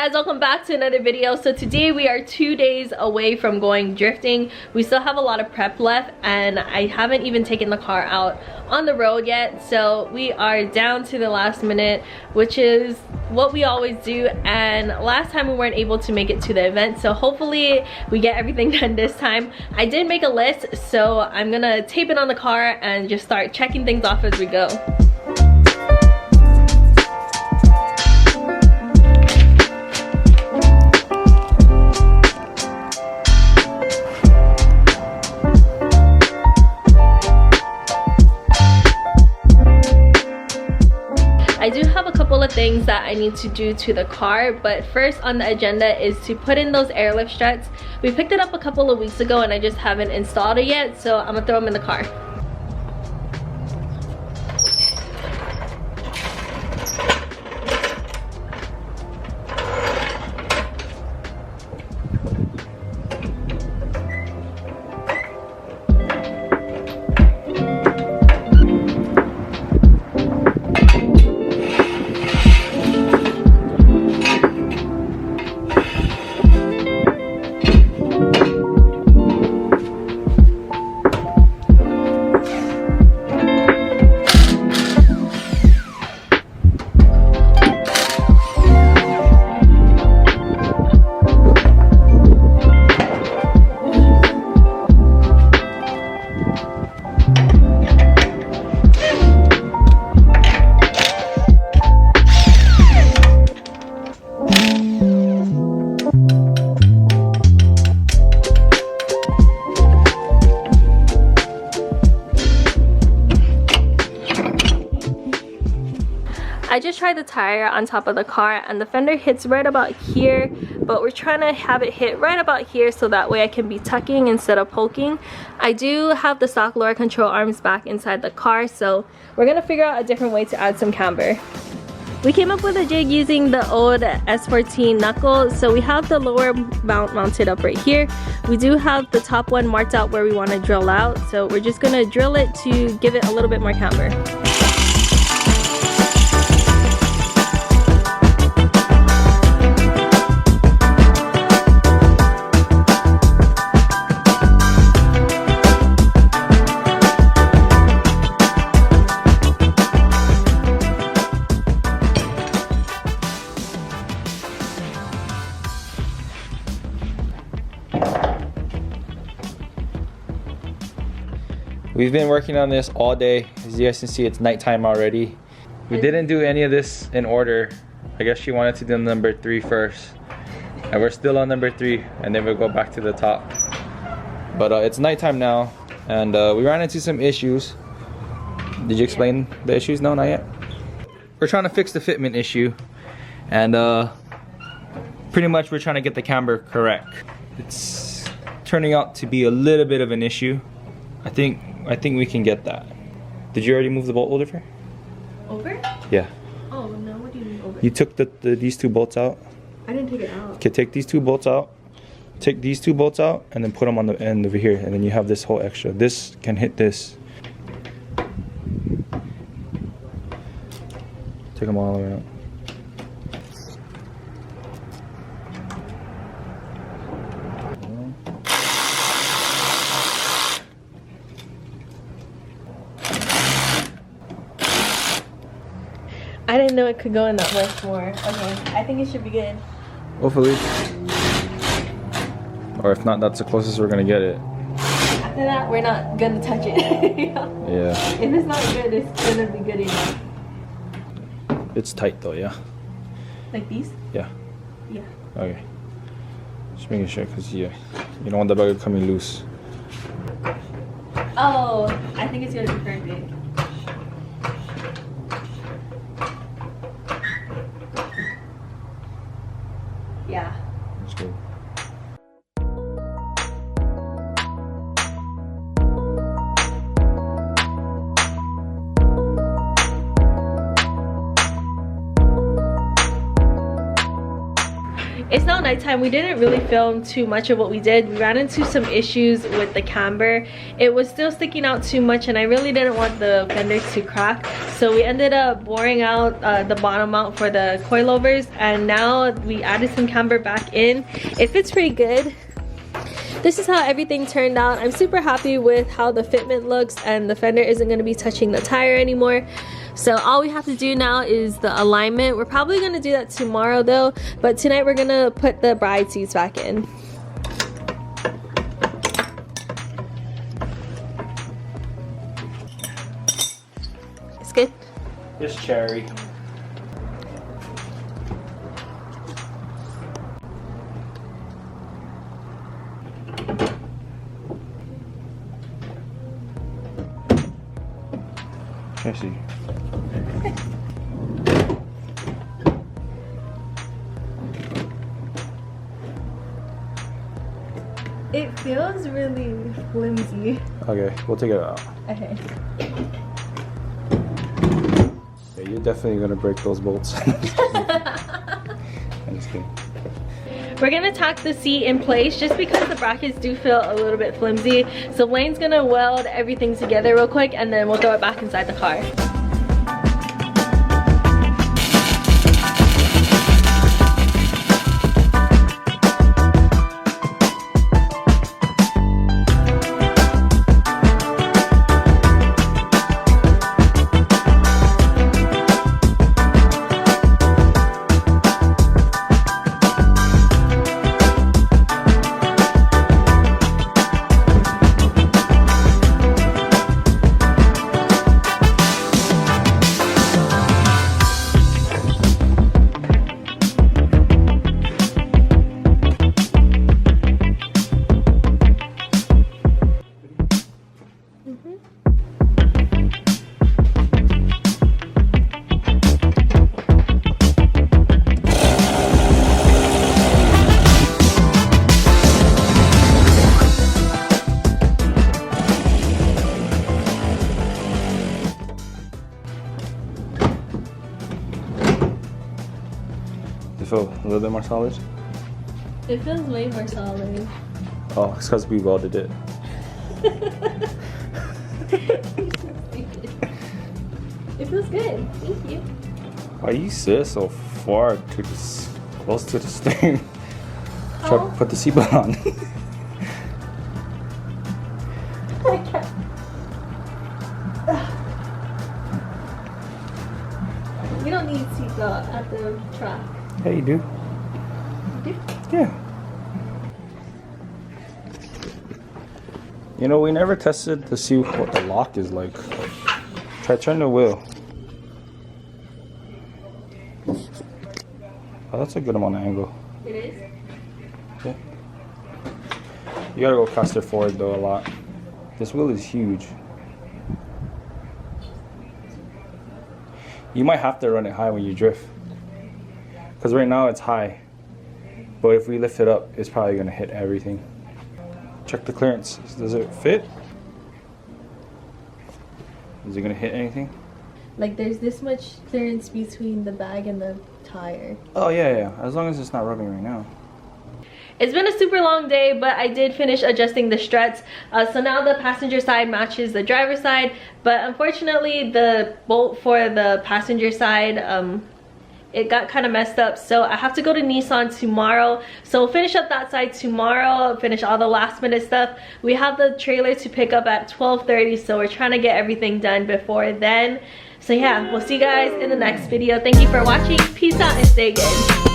guys, welcome back to another video. So today we are 2 days away from going drifting. We still have a lot of prep left and I haven't even taken the car out on the road yet, so we are down to the last minute, which is what we always do. And last time we weren't able to make it to the event, so hopefully we get everything done this time. I did make a list, so I'm gonna tape it on the car and just start checking things off as we go. I do have a couple of things that I need to do to the car, but first on the agenda is to put in those airlift struts. We picked it up a couple of weeks ago and I just haven't installed it yet, so I'm gonna throw them in the car. I just tried the tire on top of the car and the fender hits right about here, but we're trying to have it hit right about here so that way I can be tucking instead of poking. I do have the stock lower control arms back inside the car, so we're gonna figure out a different way to add some camber. We came up with a jig using the old S14 knuckle, so we have the lower mount mounted up right here. We do have the top one marked out where we want to drill out, so we're just gonna drill it to give it a little bit more camber. We've been working on this all day. As you guys can see, it's nighttime already. We didn't do any of this in order. I guess she wanted to do number 3 first. And we're still on number 3, and then we'll go back to the top. But it's nighttime now, and we ran into some issues. Did you explain the issues? No, not yet. We're trying to fix the fitment issue, and pretty much we're trying to get the camber correct. It's turning out to be a little bit of an issue. I think we can get that. Did you already move the bolt holder? Over? Yeah. Oh no, what do you mean over? You took these 2 bolts out? I didn't take it out. Okay, take these 2 bolts out. Take these 2 bolts out and then put them on the end over here, and then you have this whole extra. This can hit this. Take them all the way out. I didn't know it could go in that much more. Okay, I think it should be good. Hopefully. Or if not, that's the closest we're gonna get it. After that, we're not gonna touch it. Yeah. If it's not good, it's gonna be good enough. It's tight though, yeah? Like these? Yeah. Yeah. Okay. Just making sure, because yeah, you don't want the bugger coming loose. Oh, I think it's gonna be perfect. Yeah. That's good. It's now nighttime. We didn't really film too much of what we did. We ran into some issues with the camber. It was still sticking out too much and I really didn't want the fender to crack. So we ended up boring out the bottom mount for the coilovers, and now we added some camber back in. It fits pretty good. This is how everything turned out. I'm super happy with how the fitment looks, and the fender isn't going to be touching the tire anymore. So all we have to do now is the alignment. We're probably going to do that tomorrow though, but tonight we're going to put the bride seats back in. It's good. It's cherry. I see. It feels really flimsy. Okay, we'll take it out. Okay. Yeah, you're definitely gonna break those bolts. I'm just kidding. We're gonna tack the seat in place just because the brackets do feel a little bit flimsy. So Blaine's gonna weld everything together real quick and then we'll throw it back inside the car. You feel a little bit more solid? It feels way more solid. Oh, it's because we welded it. It feels good. Thank you. Why you sit so far to this, close to the steering? Try to put the seatbelt on. I can't. We don't need seatbelt at the track. Yeah, you do. You do? Yeah. You know, we never tested to see what the lock is like. Try turn the wheel. Oh, that's a good amount of angle. It is? Yeah. You gotta go faster forward though a lot. This wheel is huge. You might have to run it high when you drift. Because right now it's high. But if we lift it up, it's probably gonna hit everything. Check the clearance. Does it fit? Is it gonna hit anything? Like there's this much clearance between the bag and the tire. Oh yeah. As long as it's not rubbing right now. It's been a super long day, but I did finish adjusting the struts. So now the passenger side matches the driver's side, but unfortunately the bolt for the passenger side, it got kind of messed up. So I have to go to Nissan tomorrow. So we'll finish up that side tomorrow, finish all the last minute stuff. We have the trailer to pick up at 12:30, so we're trying to get everything done before then. So yeah, we'll see you guys in the next video. Thank you for watching. Peace out and stay good.